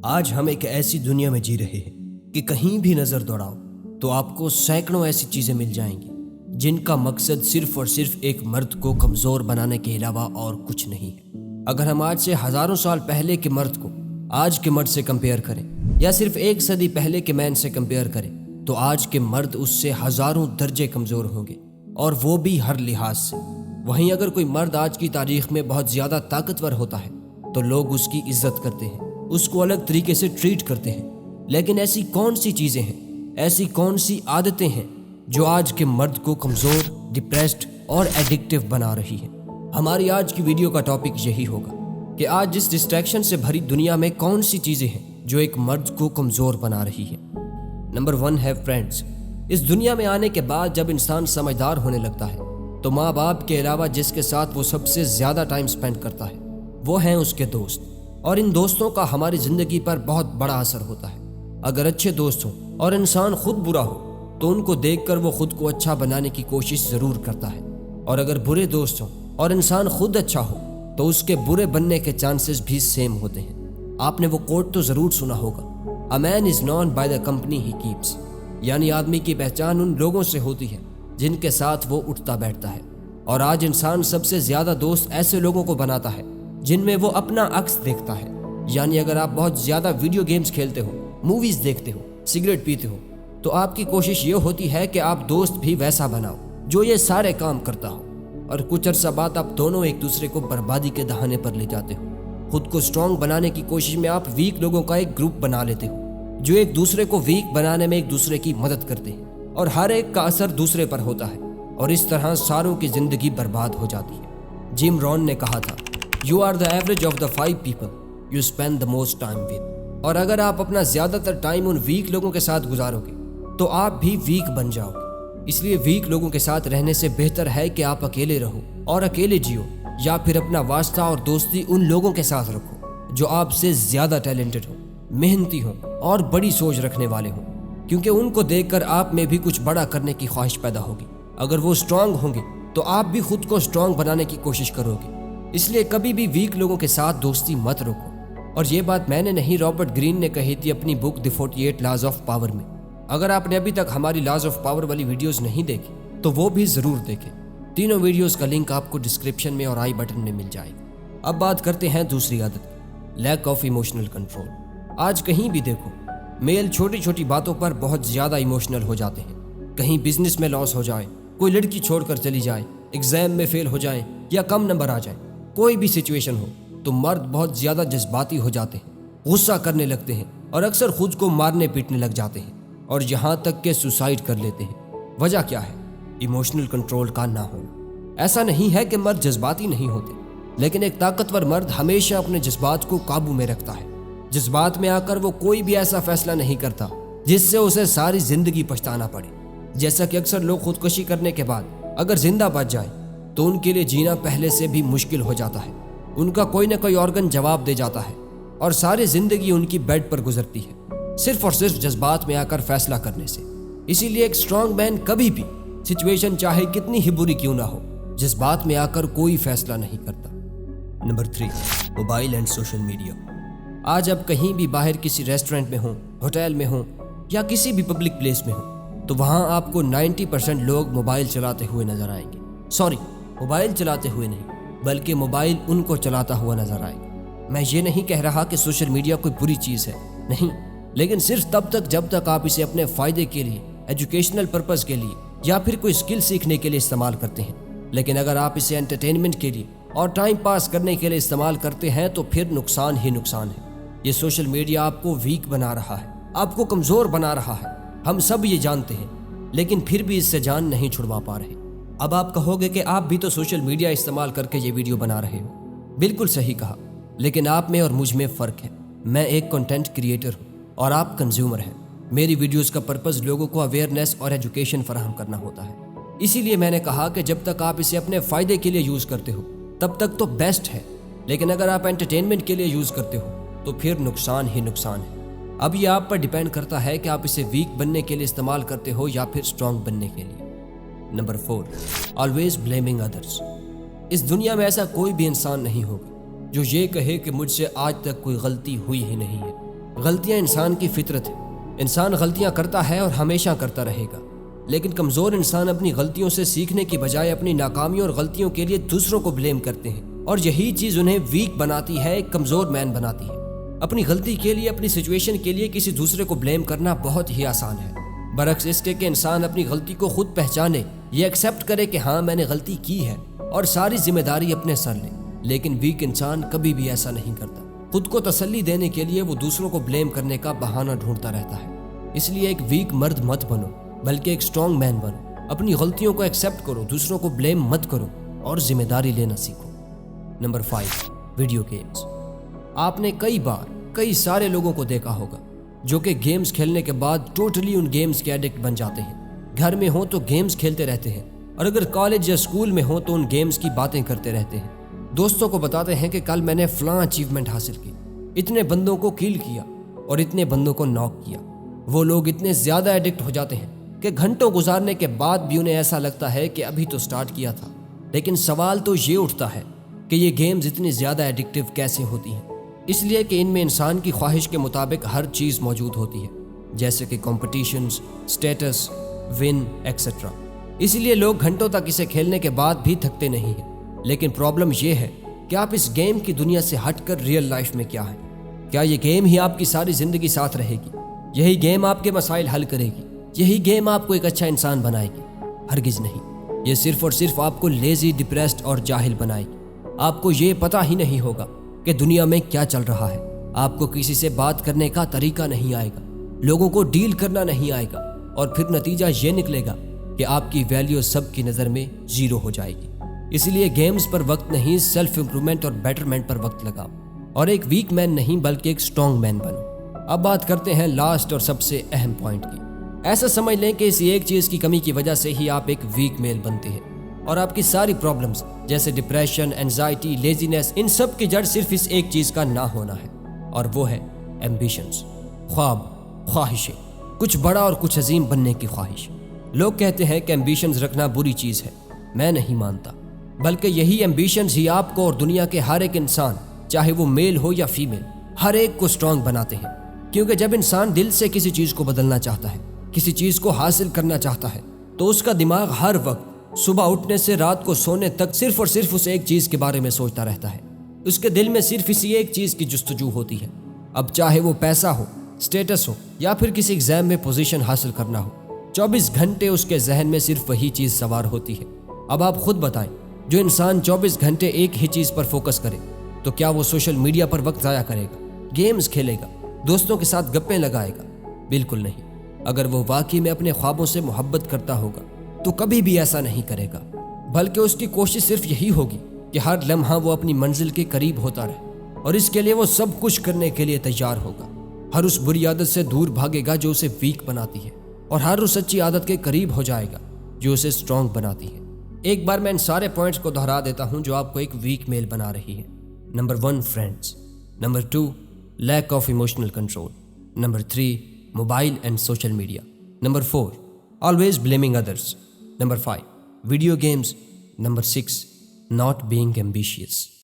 آج ہم ایک ایسی دنیا میں جی رہے ہیں کہ کہیں بھی نظر دوڑاؤ تو آپ کو سینکڑوں ایسی چیزیں مل جائیں گی جن کا مقصد صرف اور صرف ایک مرد کو کمزور بنانے کے علاوہ اور کچھ نہیں ہے۔ اگر ہم آج سے ہزاروں سال پہلے کے مرد کو آج کے مرد سے کمپیئر کریں یا صرف ایک صدی پہلے کے مین سے کمپیئر کریں تو آج کے مرد اس سے ہزاروں درجے کمزور ہوں گے، اور وہ بھی ہر لحاظ سے۔ وہیں اگر کوئی مرد آج کی تاریخ میں بہت زیادہ طاقتور ہوتا ہے تو لوگ اس کی عزت کرتے ہیں، اس کو الگ طریقے سے ٹریٹ کرتے ہیں۔ لیکن ایسی کون سی چیزیں ہیں، ایسی کون سی عادتیں ہیں جو آج کے مرد کو کمزور، ڈپریسڈ اور ایڈکٹیو بنا رہی ہیں؟ ہماری آج کی ویڈیو کا ٹاپک یہی ہوگا کہ آج جس ڈسٹریکشن سے بھری دنیا میں کون سی چیزیں ہیں جو ایک مرد کو کمزور بنا رہی ہیں۔ نمبر 1 ہے فرینڈز۔ اس دنیا میں آنے کے بعد جب انسان سمجھدار ہونے لگتا ہے تو ماں باپ کے علاوہ جس کے ساتھ وہ سب سے زیادہ ٹائم سپینڈ کرتا ہے وہ ہیں اس کے دوست، اور ان دوستوں کا ہماری زندگی پر بہت بڑا اثر ہوتا ہے۔ اگر اچھے دوست ہوں اور انسان خود برا ہو تو ان کو دیکھ کر وہ خود کو اچھا بنانے کی کوشش ضرور کرتا ہے، اور اگر برے دوست ہوں اور انسان خود اچھا ہو تو اس کے برے بننے کے چانسز بھی سیم ہوتے ہیں۔ آپ نے وہ کوٹ تو ضرور سنا ہوگا، A man is known by the company he keeps، یعنی آدمی کی پہچان ان لوگوں سے ہوتی ہے جن کے ساتھ وہ اٹھتا بیٹھتا ہے۔ اور آج انسان سب سے زیادہ دوست ایسے لوگوں کو بناتا ہے جن میں وہ اپنا عکس دیکھتا ہے۔ یعنی اگر آپ بہت زیادہ ویڈیو گیمز کھیلتے ہو، موویز دیکھتے ہو، سگریٹ پیتے ہو تو آپ کی کوشش یہ ہوتی ہے کہ آپ دوست بھی ویسا بناؤ جو یہ سارے کام کرتا ہو، اور کچھ عرصہ بعد آپ دونوں ایک دوسرے کو بربادی کے دہانے پر لے جاتے ہو۔ خود کو سٹرونگ بنانے کی کوشش میں آپ ویک لوگوں کا ایک گروپ بنا لیتے ہو جو ایک دوسرے کو ویک بنانے میں ایک دوسرے کی مدد کرتے ہیں، اور ہر ایک کا اثر دوسرے پر ہوتا ہے، اور اس طرح ساروں کی زندگی برباد ہو جاتی ہے۔ جم رون نے کہا تھا، You are the average of the 5 people you spend the most time with۔ اور اگر آپ اپنا زیادہ تر ٹائم ان ویک لوگوں کے ساتھ گزارو گے تو آپ بھی ویک بن جاؤ گے۔ اس لیے ویک لوگوں کے ساتھ رہنے سے بہتر ہے کہ آپ اکیلے رہو اور اکیلے جیو، یا پھر اپنا واسطہ اور دوستی ان لوگوں کے ساتھ رکھو جو آپ سے زیادہ ٹیلنٹڈ ہوں، محنتی ہوں اور بڑی سوچ رکھنے والے ہوں، کیونکہ ان کو دیکھ کر آپ میں بھی کچھ بڑا کرنے کی خواہش پیدا ہوگی۔ اگر وہ سٹرونگ ہوں گے تو آپ بھی خود کو سٹرونگ بنانے کی کوشش کرو گے۔ اس لیے کبھی بھی ویک لوگوں کے ساتھ دوستی مت رکھو۔ اور یہ بات میں نے نہیں، رابرٹ گرین نے کہی تھی اپنی بک دی 48 لاز آف پاور میں۔ اگر آپ نے ابھی تک ہماری لاز آف پاور والی ویڈیوز نہیں دیکھی تو وہ بھی ضرور دیکھیں۔ تینوں ویڈیوز کا لنک آپ کو ڈسکرپشن میں اور آئی بٹن میں مل جائے گا۔ اب بات کرتے ہیں دوسری عادت کی، لیک آف ایموشنل کنٹرول۔ آج کہیں بھی دیکھو، میل چھوٹی چھوٹی باتوں پر بہت زیادہ ایموشنل ہو جاتے ہیں۔ کہیں بزنس میں لاس ہو جائے، کوئی لڑکی چھوڑ کر چلی جائے، ایگزام میں فیل ہو جائیں یا کم نمبر آ جائیں، کوئی بھی سچویشن ہو تو مرد بہت زیادہ جذباتی ہو جاتے ہیں، غصہ کرنے لگتے ہیں اور اکثر خود کو مارنے پیٹنے لگ جاتے ہیں، اور یہاں تک کہ سوسائڈ کر لیتے ہیں۔ وجہ کیا ہے؟ ایموشنل کنٹرول کا نہ ہونا۔ ایسا نہیں ہے کہ مرد جذباتی نہیں ہوتے، لیکن ایک طاقتور مرد ہمیشہ اپنے جذبات کو قابو میں رکھتا ہے۔ جذبات میں آ کر وہ کوئی بھی ایسا فیصلہ نہیں کرتا جس سے اسے ساری زندگی پچھتانا پڑے۔ جیسا کہ اکثر لوگ خودکشی کرنے کے بعد اگر زندہ بچ جائیں تو ان کے لیے جینا پہلے سے بھی مشکل ہو جاتا ہے۔ ان کا کوئی نہ کوئی آرگن جواب دے جاتا ہے اور ساری زندگی ان کی بیڈ پر گزرتی ہے، صرف اور صرف جذبات میں آ کر فیصلہ کرنے سے۔ اسی لیے ایک سٹرونگ مین کبھی بھی، سچویشن چاہے کتنی ہی بری کیوں نہ ہو، جذبات میں آ کر کوئی فیصلہ نہیں کرتا۔ Number 3، mobile and social media. آج اب کہیں بھی باہر کسی ریسٹورنٹ میں ہوں، ہوٹل میں ہوں یا کسی بھی پبلک پلیس میں ہوں تو وہاں آپ کو 90% لوگ موبائل چلاتے ہوئے نظر آئیں گے۔ سوری، موبائل چلاتے ہوئے نہیں بلکہ موبائل ان کو چلاتا ہوا نظر آئے گا۔ میں یہ نہیں کہہ رہا کہ سوشل میڈیا کوئی بری چیز ہے، نہیں، لیکن صرف تب تک جب تک آپ اسے اپنے فائدے کے لیے، ایجوکیشنل پرپز کے لیے یا پھر کوئی اسکل سیکھنے کے لیے استعمال کرتے ہیں۔ لیکن اگر آپ اسے انٹرٹینمنٹ کے لیے اور ٹائم پاس کرنے کے لیے استعمال کرتے ہیں تو پھر نقصان ہی نقصان ہے۔ یہ سوشل میڈیا آپ کو ویک بنا رہا ہے، آپ کو کمزور بنا رہا ہے، ہم سب یہ جانتے ہیں، لیکن پھر بھی اس سے جان نہیں چھڑوا پا رہے۔ اب آپ کہو گے کہ آپ بھی تو سوشل میڈیا استعمال کر کے یہ ویڈیو بنا رہے ہو۔ بالکل صحیح کہا، لیکن آپ میں اور مجھ میں فرق ہے۔ میں ایک کنٹینٹ کریٹر ہوں اور آپ کنزیومر ہیں۔ میری ویڈیوز کا پرپز لوگوں کو اویئرنیس اور ایجوکیشن فراہم کرنا ہوتا ہے۔ اسی لیے میں نے کہا کہ جب تک آپ اسے اپنے فائدے کے لیے یوز کرتے ہو تب تک تو بیسٹ ہے، لیکن اگر آپ انٹرٹینمنٹ کے لیے یوز کرتے ہو تو پھر نقصان ہی نقصان ہے۔ اب یہ آپ پر ڈیپینڈ کرتا ہے کہ آپ اسے ویک بننے کے لیے استعمال کرتے ہو یا پھر سٹرونگ بننے کے لیے۔ نمبر 4، آلویز بلیمنگ ادرس۔ اس دنیا میں ایسا کوئی بھی انسان نہیں ہوگا جو یہ کہے کہ مجھ سے آج تک کوئی غلطی ہوئی ہی نہیں ہے۔ غلطیاں انسان کی فطرت ہے، انسان غلطیاں کرتا ہے اور ہمیشہ کرتا رہے گا، لیکن کمزور انسان اپنی غلطیوں سے سیکھنے کی بجائے اپنی ناکامیوں اور غلطیوں کے لیے دوسروں کو بلیم کرتے ہیں، اور یہی چیز انہیں ویک بناتی ہے، ایک کمزور مین بناتی ہے۔ اپنی غلطی کے لیے، اپنی سچویشن کے لیے کسی دوسرے کو بلیم کرنا بہت ہی آسان ہے، برعکس اس کے کہ انسان اپنی غلطی کو خود پہچانے، یہ ایکسیپٹ کرے کہ ہاں میں نے غلطی کی ہے اور ساری ذمہ داری اپنے سر لے۔ لیکن ویک انسان کبھی بھی ایسا نہیں کرتا، خود کو تسلی دینے کے لیے وہ دوسروں کو بلیم کرنے کا بہانہ ڈھونڈتا رہتا ہے۔ اس لیے ایک ویک مرد مت بنو، بلکہ ایک اسٹرانگ مین بنو، اپنی غلطیوں کو ایکسیپٹ کرو، دوسروں کو بلیم مت کرو اور ذمہ داری لینا سیکھو۔ Number 5، video games. آپ نے کئی سارے لوگوں کو دیکھا ہوگا جو کہ گیمز کھیلنے کے بعد ٹوٹلی ان گیمز کے ایڈکٹ بن جاتے ہیں، گھر میں ہوں تو گیمز کھیلتے رہتے ہیں، اور اگر کالج یا اسکول میں ہوں تو ان گیمز کی باتیں کرتے رہتے ہیں، دوستوں کو بتاتے ہیں کہ کل میں نے فلاں اچیومنٹ حاصل کی، اتنے بندوں کو کل کیا اور اتنے بندوں کو ناک کیا۔ وہ لوگ اتنے زیادہ ایڈکٹ ہو جاتے ہیں کہ گھنٹوں گزارنے کے بعد بھی انہیں ایسا لگتا ہے کہ ابھی تو سٹارٹ کیا تھا۔ لیکن سوال تو یہ اٹھتا ہے کہ یہ گیمز اتنی زیادہ ایڈکٹیو کیسے ہوتی ہیں؟ اس لیے کہ ان میں انسان کی خواہش کے مطابق ہر چیز موجود ہوتی ہے، جیسے کہ کمپٹیشنز، سٹیٹس، ون ایکسیٹرا۔ اسی لیے لوگ گھنٹوں تک اسے کھیلنے کے بعد بھی تھکتے نہیں ہیں۔ لیکن پرابلم یہ ہے کہ آپ اس گیم کی دنیا سے ہٹ کر ریئل لائف میں کیا ہے؟ کیا یہ گیم ہی آپ کی ساری زندگی ساتھ رہے گی؟ یہی گیم آپ کے مسائل حل کرے گی؟ یہی گیم آپ کو ایک اچھا انسان بنائے گی؟ ہرگز نہیں، یہ صرف اور صرف آپ کو لیزی، ڈپریسڈ اور جاہل بنائے گی۔ آپ کو یہ پتہ ہی نہیں ہوگا کہ دنیا میں کیا چل رہا ہے، آپ کو کسی سے بات کرنے کا طریقہ نہیں آئے گا، لوگوں کو ڈیل کرنا نہیں آئے گا، اور پھر نتیجہ یہ نکلے گا کہ آپ کی ویلیو سب کی نظر میں زیرو ہو جائے گی۔ اس لیے گیمز پر وقت نہیں، سیلف امپرومنٹ اور بیٹرمنٹ پر وقت لگاؤ، اور ایک ویک مین نہیں بلکہ ایک اسٹرانگ مین بنو۔ اب بات کرتے ہیں لاسٹ اور سب سے اہم پوائنٹ کی۔ ایسا سمجھ لیں کہ اس ایک چیز کی کمی کی وجہ سے ہی آپ ایک ویک میل بنتے ہیں، اور آپ کی ساری پرابلمز جیسے ڈپریشن، اینزائٹی، لیزینس، ان سب کی جڑ صرف اس ایک چیز کا نہ ہونا ہے، اور وہ ہے ایمبیشنز، خواب، خواہشیں، کچھ بڑا اور کچھ عظیم بننے کی خواہش۔ لوگ کہتے ہیں کہ ایمبیشنز رکھنا بری چیز ہے، میں نہیں مانتا، بلکہ یہی ایمبیشنز ہی آپ کو اور دنیا کے ہر ایک انسان، چاہے وہ میل ہو یا فیمیل، ہر ایک کو اسٹرانگ بناتے ہیں۔ کیونکہ جب انسان دل سے کسی چیز کو بدلنا چاہتا ہے، کسی چیز کو حاصل کرنا چاہتا ہے، تو اس کا دماغ ہر وقت صبح اٹھنے سے رات کو سونے تک صرف اور صرف اس ایک چیز کے بارے میں سوچتا رہتا ہے۔ اس کے دل میں صرف اسی ایک چیز کی جستجو ہوتی ہے، اب چاہے وہ پیسہ ہو، سٹیٹس ہو، یا پھر کسی ایگزام میں پوزیشن حاصل کرنا ہو، 24 گھنٹے اس کے ذہن میں صرف وہی چیز سوار ہوتی ہے۔ اب آپ خود بتائیں، جو انسان 24 گھنٹے ایک ہی چیز پر فوکس کرے تو کیا وہ سوشل میڈیا پر وقت ضائع کرے گا، گیمز کھیلے گا، دوستوں کے ساتھ گپیں لگائے گا؟ بالکل نہیں۔ اگر وہ واقعی میں اپنے خوابوں سے محبت کرتا ہوگا تو کبھی بھی ایسا نہیں کرے گا، بلکہ اس کی کوشش صرف یہی ہوگی کہ ہر لمحہ وہ اپنی منزل کے قریب ہوتا رہے، اور اس کے لیے وہ سب کچھ کرنے کے لیے تیار ہوگا۔ ہر اس بری عادت سے دور بھاگے گا جو اسے ویک بناتی ہے، اور ہر اس سچی عادت کے قریب ہو جائے گا جو اسے اسٹرانگ بناتی ہے۔ ایک بار میں ان سارے پوائنٹس کو دہرا دیتا ہوں جو آپ کو ایک ویک میل بنا رہی ہے۔ Number 1، friends. Number 2، lack of emotional control. Number 3، mobile and social media. Number 4، always blaming others. Number 5، video games. Number 6، not being ambitious.